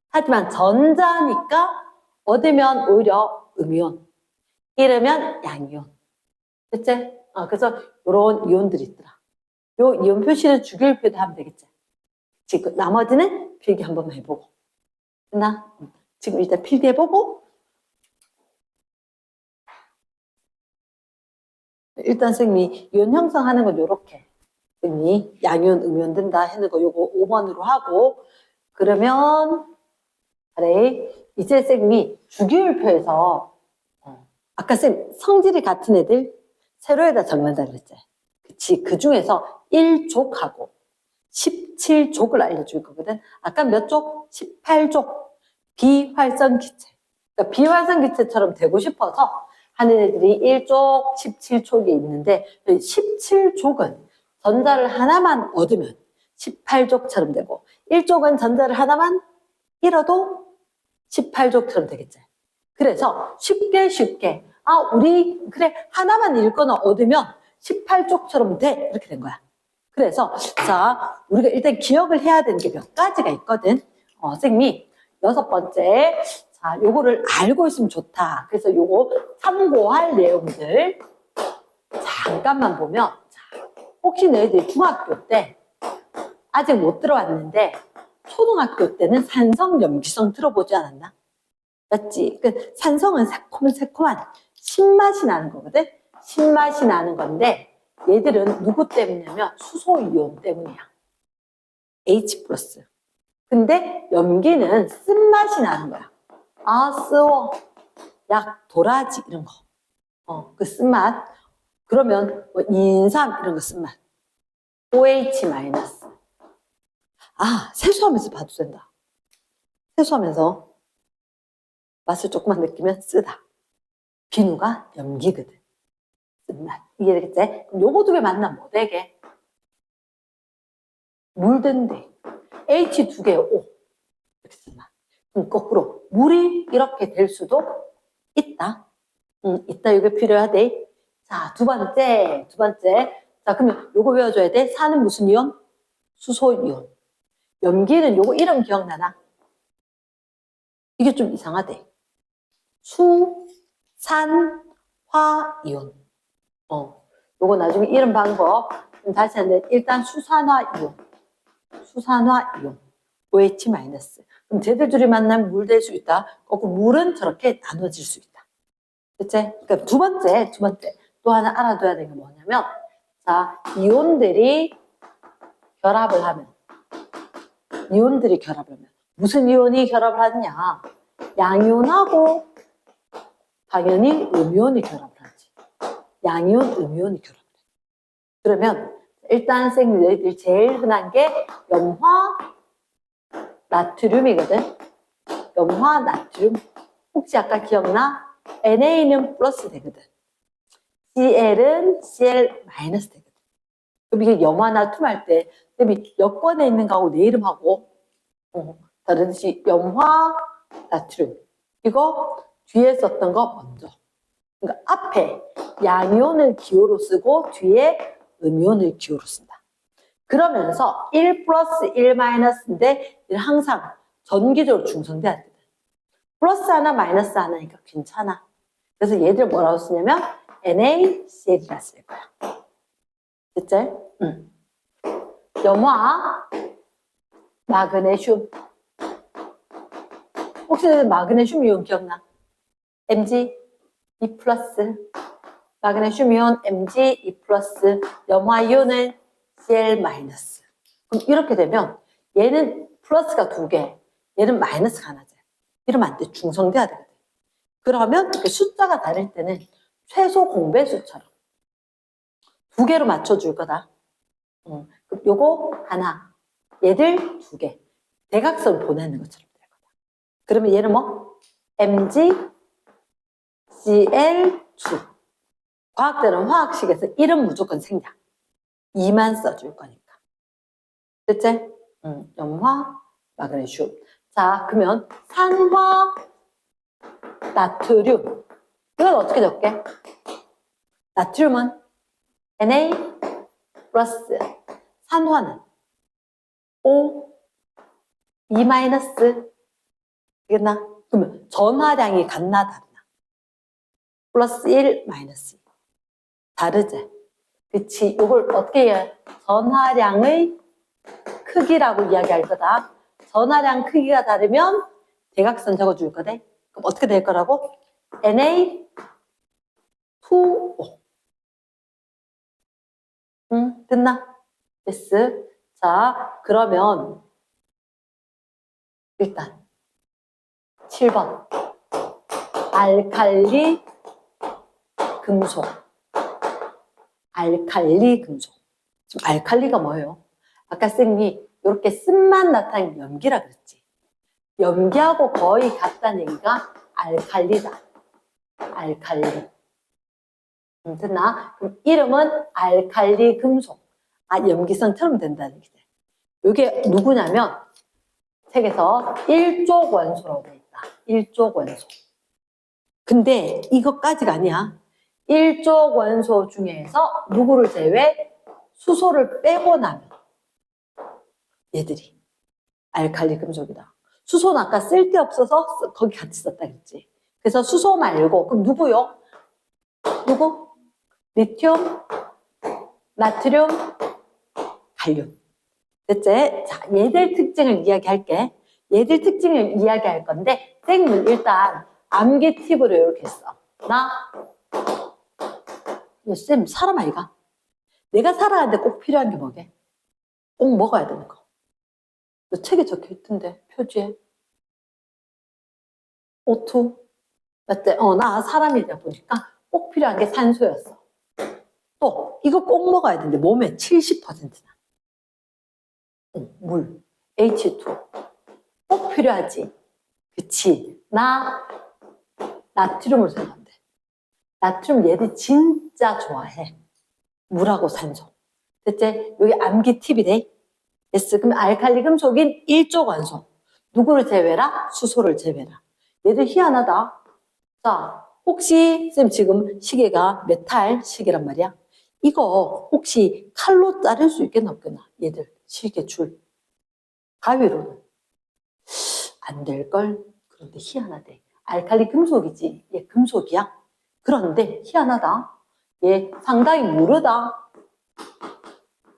하지만 전자니까 얻으면 오히려 음이온, 잃으면 양이온. 됐지? 그래서 이런 이온들이 있더라. 요 이온 표시는 주기율표도 하면 되겠지. 지금 나머지는 필기 한 번만 해보고. 됐나? 지금 일단 필기 해보고. 일단 선생님이 이온 형성하는 건 요렇게. 선생님이 양이온, 음이온 된다 하는 거 요거 5번으로 하고. 그러면, 그래. 이제 선생님이 주기율표에서, 아까 선생님 성질이 같은 애들 세로에다 적는다 그랬지. 그치. 그 중에서 1족하고 17족을 알려줄 거거든. 아까 몇 족? 18족. 비활성 기체. 그러니까 비활성 기체처럼 되고 싶어서 하는 애들이 1족, 17족이 있는데 17족은 전자를 하나만 얻으면 18족처럼 되고 1족은 전자를 하나만 잃어도 18족처럼 되겠지. 그래서 쉽게 우리 그래 하나만 읽거나 얻으면 18족처럼 돼. 이렇게 된 거야. 그래서 자 우리가 일단 기억을 해야 되는 게 몇 가지가 있거든. 선생님이 6번째 자 요거를 알고 있으면 좋다. 그래서 요거 참고할 내용들 잠깐만 보면 자, 혹시 너희들 중학교 때 아직 못 들어왔는데 초등학교 때는 산성 염기성 들어보지 않았나? 맞지? 그 산성은 새콤한 신맛이 나는 거거든. 신맛이 나는 건데 얘들은 누구 때문이냐면 수소이온 때문이야. H+. 근데 염기는 쓴맛이 나는 거야. 쓰워. 약, 도라지 이런 거. 그 쓴맛. 그러면 뭐 인삼 이런 거 쓴맛. OH-. 세수하면서 봐도 된다. 세수하면서 맛을 조금만 느끼면 쓰다. 비누가 염기거든. 쓴맛. 이해되겠지? 그럼 요거 두 개 만나면 뭐 되게? 물 된대. H 두 개에 O. 이렇게 쓴맛. 그럼 거꾸로 물이 이렇게 될 수도 있다. 있다. 이게 필요하대. 자, 두 번째. 자, 그러면 요거 외워줘야 돼. 산은 무슨 이온? 수소이온. 염기는 요거 이름 기억나나? 이게 좀 이상하대. 수산화이온. 요거 나중에 이름 방법 다시 하는데 일단 수산화이온. OH-. 그럼 쟤들 둘이 만나면 물 될 수 있다. 거꾸로 물은 저렇게 나눠질 수 있다. 그치? 그러니까 두 번째 또 하나 알아둬야 되는 게 뭐냐면 자 이온들이 결합을 하면 무슨 이온이 결합을 하느냐? 양이온하고 당연히 음이온이 결합을 하지. 양이온, 음이온이 결합을 해. 그러면 일단 선생님들 제일 흔한 게 염화 나트륨이거든. 염화 나트륨. 혹시 아까 기억나? NA는 플러스 되거든. CL은 CL 마이너스 되거든. 그럼 이게 염화나 툼할 때, 여권에 있는 거하고 내 이름하고 다르듯이 염화, 나트륨. 이거 뒤에 썼던 거 먼저. 그러니까 앞에 양이온을 기호로 쓰고 뒤에 음이온을 기호로 쓴다. 그러면서 1 플러스 1 마이너스인데 항상 전기적으로 중성돼야 되거든. 플러스 하나 마이너스 하나니까 괜찮아. 그래서 얘들 뭐라고 쓰냐면 NaCl이라 쓸 거야. 됐지? 응. 염화, 마그네슘. 혹시 마그네슘 이온 기억나? Mg, E 플러스. 마그네슘 이온 Mg, E 플러스. 염화 이온은 Cl 마이너스. 그럼 이렇게 되면 얘는 플러스가 2개, 얘는 마이너스가 하나죠. 이러면 안 돼. 중성돼야 되거든. 그러면 이렇게 숫자가 다를 때는 최소 공배수처럼 2개로 맞춰줄 거다. 그럼 요거 하나, 얘들 2개. 대각선 보내는 것처럼 될 거다. 그러면 얘는 뭐? Mg, Cl2. 과학자는 화학식에서 1은 무조건 생략. 2만 써줄 거니까. 됐지? 염화, 마그네슘. 자, 그러면 산화, 나트륨. 이건 어떻게 적게? 나트륨은 Na 플러스, 산화는 O, E 마이너스. 되겠나? 그러면 전화량이 같나 다르나? 플러스 1, 마이너스 2. 다르지? 그치? 이걸 어떻게 해? 전화량의 크기라고 이야기할 거다. 전화량 크기가 다르면 대각선 적어줄 거대. 그럼 어떻게 될 거라고? Na2O. 응? 됐나? 됐어. 자, 그러면 일단 7번. 알칼리 금속. 알칼리 금속. 지금 알칼리가 뭐예요? 아까 쌤이 이렇게 쓴맛 나타낸 염기라 그랬지. 염기하고 거의 같다는 얘기가 알칼리다. 알칼리. 됐나? 그럼 이름은 알칼리 금속. 아, 염기성처럼 된다는 얘기죠. 이게 누구냐면 책에서 1족 원소라고 돼 있다. 1족 원소. 근데 이것까지가 아니야. 1족 원소 중에서 누구를 제외? 수소를 빼고 나면 얘들이 알칼리 금속이다. 수소는 아까 쓸데없어서 거기 같이 썼다 그랬지. 그래서 수소 말고 그럼 누구요? 누구? 리튬, 나트륨, 갈륨. 됐지? 자, 얘들 특징을 이야기할게. 얘들 특징을 이야기할 건데 쌤은 일단 암기 팁으로 이렇게 써. 쌤 사람 아이가? 내가 살아가는데 꼭 필요한 게 뭐게? 꼭 먹어야 되는 거. 너 책에 적혀 있던데 표지에. O2. 맞지? 나 사람이다 보니까 꼭 필요한 게 산소였어. 또 이거 꼭 먹어야 되는데 몸에 70%나. 물. H2. 꼭 필요하지. 그치? 나트륨을 생각한대. 나트륨 얘들 진짜 좋아해. 물하고 산소. 됐지? 여기 암기 팁이 돼. 됐어. 그럼 알칼리 금속인 1족 원소. 누구를 제외라? 수소를 제외라. 얘들 희한하다. 자, 혹시 쌤 지금 시계가 메탈 시계란 말이야. 이거 혹시 칼로 자를 수 있겠나 없겠나? 얘들 시계 줄. 가위로는 안 될걸? 그런데 희한하대. 알칼리 금속이지. 얘 금속이야. 그런데 희한하다. 얘 상당히 무르다.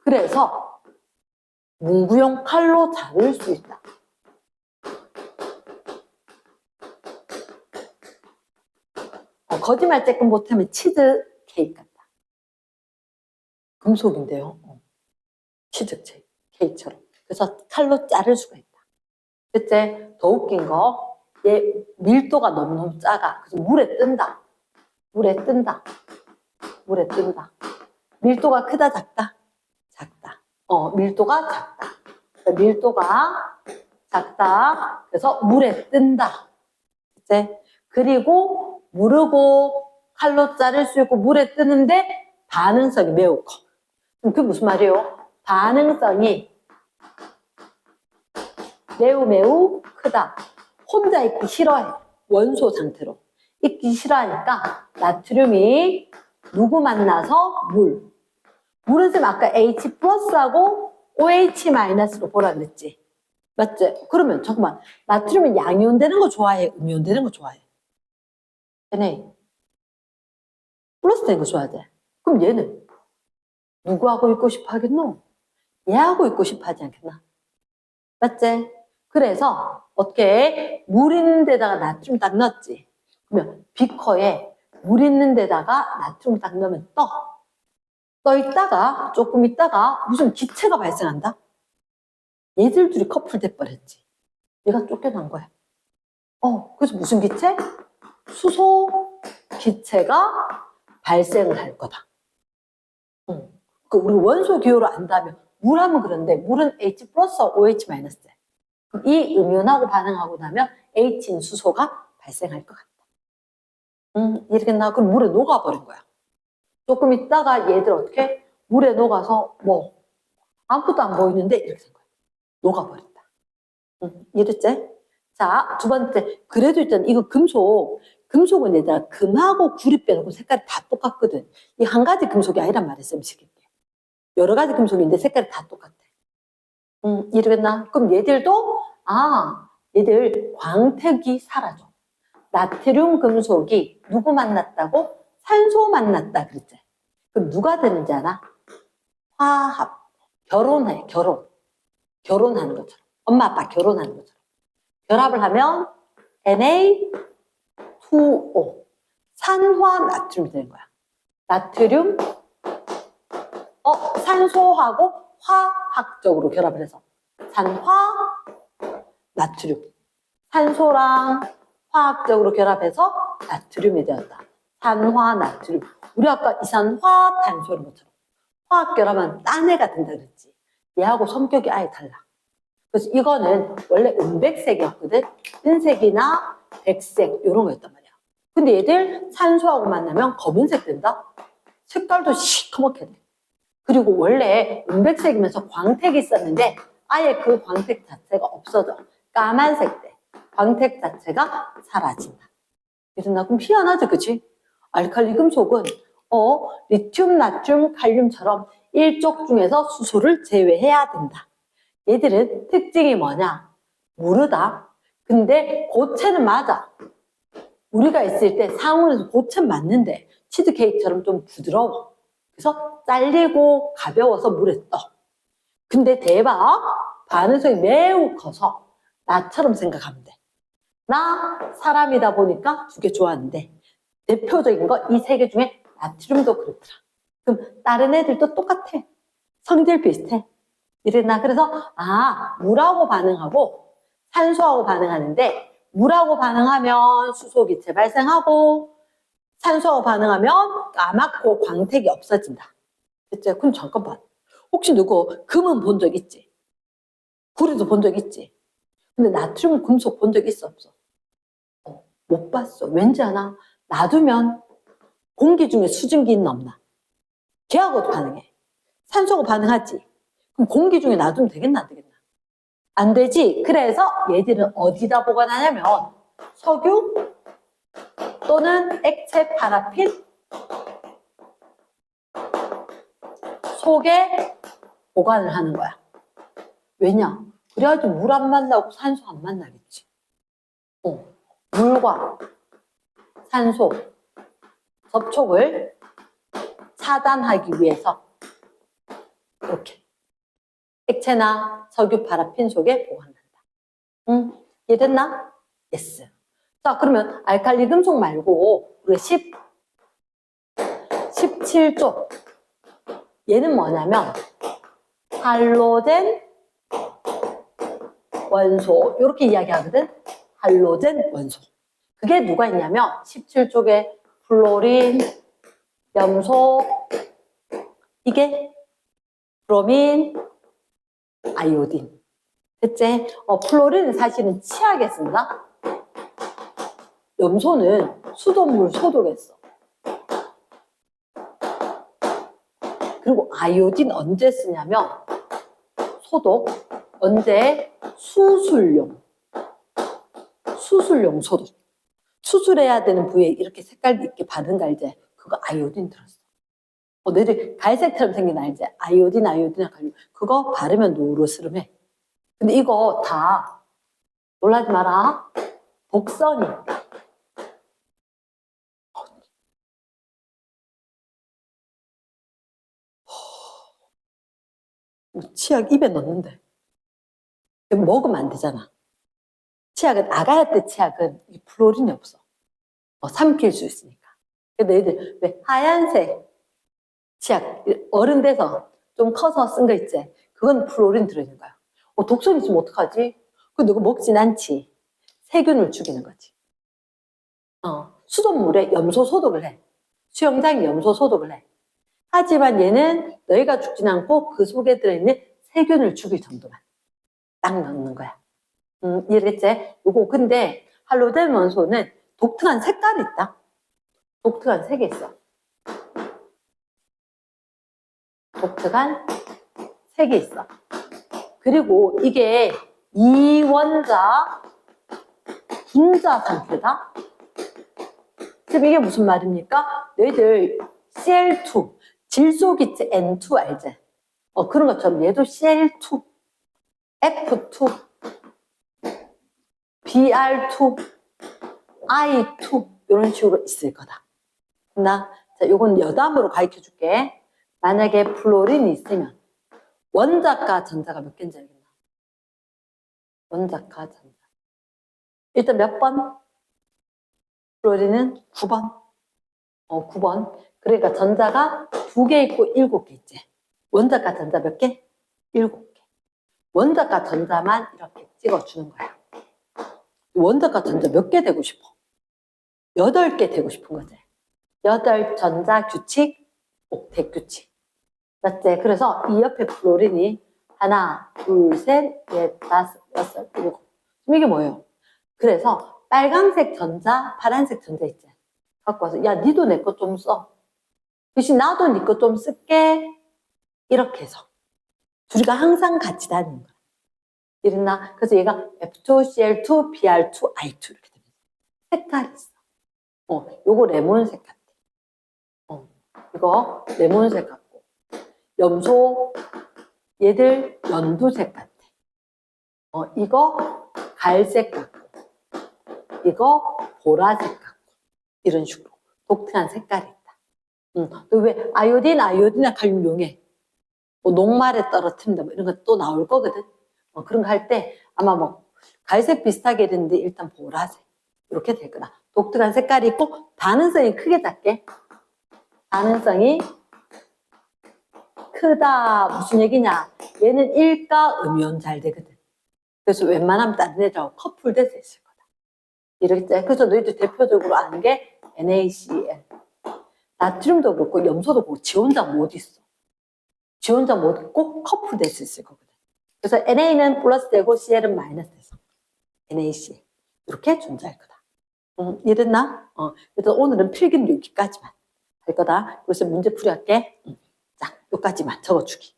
그래서 문구용 칼로 자를 수 있다. 거짓말 조금 못하면 치즈 케이크 같다. 금속인데요. 치즈 케이크처럼. 그래서 칼로 자를 수가 있다. 그치? 더 웃긴 거, 얘 밀도가 너무너무 작아. 그래서 물에 뜬다. 물에 뜬다. 물에 뜬다. 밀도가 크다, 작다? 작다. 밀도가 작다. 밀도가 작다. 그래서 물에 뜬다. 그치? 그리고 무르고 칼로 자를 수 있고 물에 뜨는데 반응성이 매우 커. 그럼 그게 무슨 말이에요? 반응성이 매우 크다. 혼자 있기 싫어해. 원소 상태로. 있기 싫어하니까 나트륨이 누구 만나서? 물. 물은 쌤 아까 H 플러스하고 OH 마이너스로 보라 그랬지. 맞지? 그러면 잠깐만. 나트륨은 양이온 되는 거 좋아해? 음이온 되는 거 좋아해? 얘네 플러스 되는 거 좋아하지? 그럼 얘는 누구하고 있고 싶어 하겠노? 얘하고 있고 싶어 하지 않겠나? 맞지? 그래서 어떻게 물 있는 데다가 나트륨 딱 넣었지. 그러면 비커에 물 있는 데다가 나트륨 딱 넣으면 떠 있다가 조금 있다가 무슨 기체가 발생한다. 얘들 둘이 커플 돼버렸지. 얘가 쫓겨난 거야. 그래서 무슨 기체? 수소 기체가 발생을 할 거다. 그 우리 원소 기호를 안다면 물 하면 그런데 물은 H 플러스 OH 마이너스. 이 음이온하고 반응하고 나면 H인 수소가 발생할 것 같다. 이렇겠나? 그럼 물에 녹아버린 거야. 조금 있다가 얘들 어떻게? 물에 녹아서 뭐 아무것도 안 보이는데 이렇게 된 거야. 녹아버린다. 이랬지? 자, 두 번째. 그래도 일단 이거 금속은 얘들아 금하고 구리 빼놓고 색깔이 다 똑같거든. 이 한 가지 금속이 아니란 말이야, 쌤식이. 여러 가지 금속인데 색깔이 다 똑같아. 이러겠나? 그럼 얘들도 얘들 광택이 사라져. 나트륨 금속이 누구 만났다고? 산소 만났다 그랬지. 그럼 누가 되는지 알아? 화합. 결혼해. 결혼하는 것처럼. 엄마 아빠 결혼하는 것처럼. 결합을 하면 Na2O. 산화 나트륨이 되는 거야. 나트륨 산소하고 화학적으로 결합을 해서 산화 나트륨. 산소랑 화학적으로 결합해서 나트륨이 되었다. 산화 나트륨. 우리 아까 이산화탄소 이런 것처럼 화학 결합은 딴 애가 된다 그랬지. 얘하고 성격이 아예 달라. 그래서 이거는 원래 은백색이었거든. 은색이나 백색 이런 거였단 말이야. 근데 얘들 산소하고 만나면 검은색 된다. 색깔도 시커멓게 돼. 그리고 원래 은백색이면서 광택이 있었는데 아예 그 광택 자체가 없어져. 까만색 돼. 광택 자체가 사라진다. 이랬나? 그럼 희한하지, 그치? 알칼리 금속은 리튬, 나트륨, 칼륨처럼 일족 중에서 수소를 제외해야 된다. 얘들은 특징이 뭐냐? 무르다. 근데 고체는 맞아. 우리가 있을 때 상온에서 고체는 맞는데 치즈케이크처럼 좀 부드러워. 그래서 잘리고 가벼워서 물에 떠. 근데 대박! 반응성이 매우 커서 나처럼 생각하면 돼. 나 사람이다 보니까 두 개 좋아하는데 대표적인 거 이 세 개 중에 나트륨도 그렇더라. 그럼 다른 애들도 똑같아. 성질 비슷해. 이랬나? 그래서 물하고 반응하고 산소하고 반응하는데 물하고 반응하면 수소기체 발생하고 산소하고 반응하면 까맣고 광택이 없어진다. 됐죠? 그럼 잠깐만. 혹시 누구 금은 본 적 있지? 구리도 본 적 있지? 근데 나트륨 금속 본 적 있어 없어? 못 봤어. 왠지 아나? 놔두면 공기 중에 수증기 있나 없나? 걔하고도 반응해. 산소하고 반응하지? 그럼 공기 중에 놔두면 되겠나 안 되겠나? 안 되지. 그래서 얘들은 어디다 보관하냐면 석유 또는 액체 파라핀 속에 보관을 하는 거야. 왜냐? 그래야지 물 안 만나고 산소 안 만나겠지. 물과 산소 접촉을 차단하기 위해서 이렇게 액체나 석유 파라핀 속에 보관한다. 이해됐나? 예스. 자, 그러면 알칼리 금속 말고 우리가 17조 얘는 뭐냐면 할로젠 원소 이렇게 이야기하거든. 할로젠 원소. 그게 누가 있냐면 17쪽에 플로린, 염소, 이게 브로민, 아이오딘. 됐지? 플로린은 사실은 치약에 쓴다. 염소는 수돗물 소독했어. 그리고 아이오딘 언제 쓰냐면 소독, 언제? 수술용 소독. 수술해야 되는 부위에 이렇게 색깔 있게 바른 거 알지? 그거 아이오딘 들었어. 너희들 갈색처럼 생긴 알지? 아이오딘 그거 바르면 노르스름해. 근데 이거 다 놀라지 마라. 독성이 있다. 치약 입에 넣는데 먹으면 안 되잖아. 치약은 아가야떼 치약은 플로린이 없어. 삼킬 수 있으니까. 근데 너희들 왜 하얀색 치약 어른 돼서 좀 커서 쓴 거 있지? 그건 플로린 들어있는 거야. 독성 있으면 어떡하지? 그거 먹진 않지. 세균을 죽이는 거지. 수돗물에 염소 소독을 해. 수영장에 염소 소독을 해. 하지만 얘는 너희가 죽진 않고 그 속에 들어있는 세균을 죽일 정도만 딱 넣는 거야. 이해겠지? 요거 근데 할로덴 원소는 독특한 색깔이 있다. 독특한 색이 있어. 독특한 색이 있어. 그리고 이게 이원자 분자 상태다. 지금 이게 무슨 말입니까? 너희들 Cl2 질소기체 N2 알지? 그런 것처럼 얘도 Cl2 F2 Br2 I2 이런 식으로 있을 거다. 자, 요건 여담으로 가르쳐 줄게. 만약에 플로린이 있으면 원자과 전자가 몇 개인지 알겠나? 원자과 전자. 일단 몇 번? 플로린은 9번. 9번. 그러니까 전자가 2개 있고 7개 있지. 원자과 전자 몇 개? 7개. 원자과 전자만 이렇게 찍어주는 거야. 원자과 전자 몇 개 되고 싶어? 8개 되고 싶은 거지. 8 전자 규칙, 옥텟 규칙. 맞지? 그래서 이 옆에 플로린이 하나, 둘, 셋, 넷, 다섯, 여섯, 일곱. 지금 이게 뭐예요? 그래서 빨간색 전자, 파란색 전자 있지? 갖고 와서 야, 니도 내 거 좀 써. 대신 나도 니 거 좀 쓸게. 이렇게 해서 둘이가 항상 같이 다니는 거야. 이랬나? 그래서 얘가 F2, CL2, BR2, I2 이렇게 됩니다. 색깔이 있어. 요거 레몬색 같아. 이거 레몬색 같고. 염소, 얘들 연두색 같아. 이거 갈색 같고. 이거 보라색 같고. 이런 식으로 독특한 색깔이 있다. 왜 아이오딘, 칼륨 용해. 녹말에 떨어뜨린다, 이런 거 또 나올 거거든. 그런 거 할 때 아마 갈색 비슷하게 되는데 일단 보라색. 이렇게 될 거다. 독특한 색깔이 있고, 반응성이 크게 작게. 반응성이 크다. 무슨 얘기냐? 얘는 일가 음이온 잘 되거든. 그래서 웬만하면 다른 애들하고 커플돼서 있을 거다. 이렇게. 그래서 너희들 대표적으로 아는 게 NaCl. 나트륨도 그렇고 염소도 그렇고 지 혼자 못 있어. 지 혼자 못 있고 커플돼서 있을 거거든. 그래서 NA는 플러스 되고 CL은 마이너스 돼서 NaCl. 이렇게 존재할 거다. 이해됐나? 그래서 오늘은 필기는 여기까지만 할 거다. 그래서 문제풀이 할게. 자, 여기까지만 적어주기.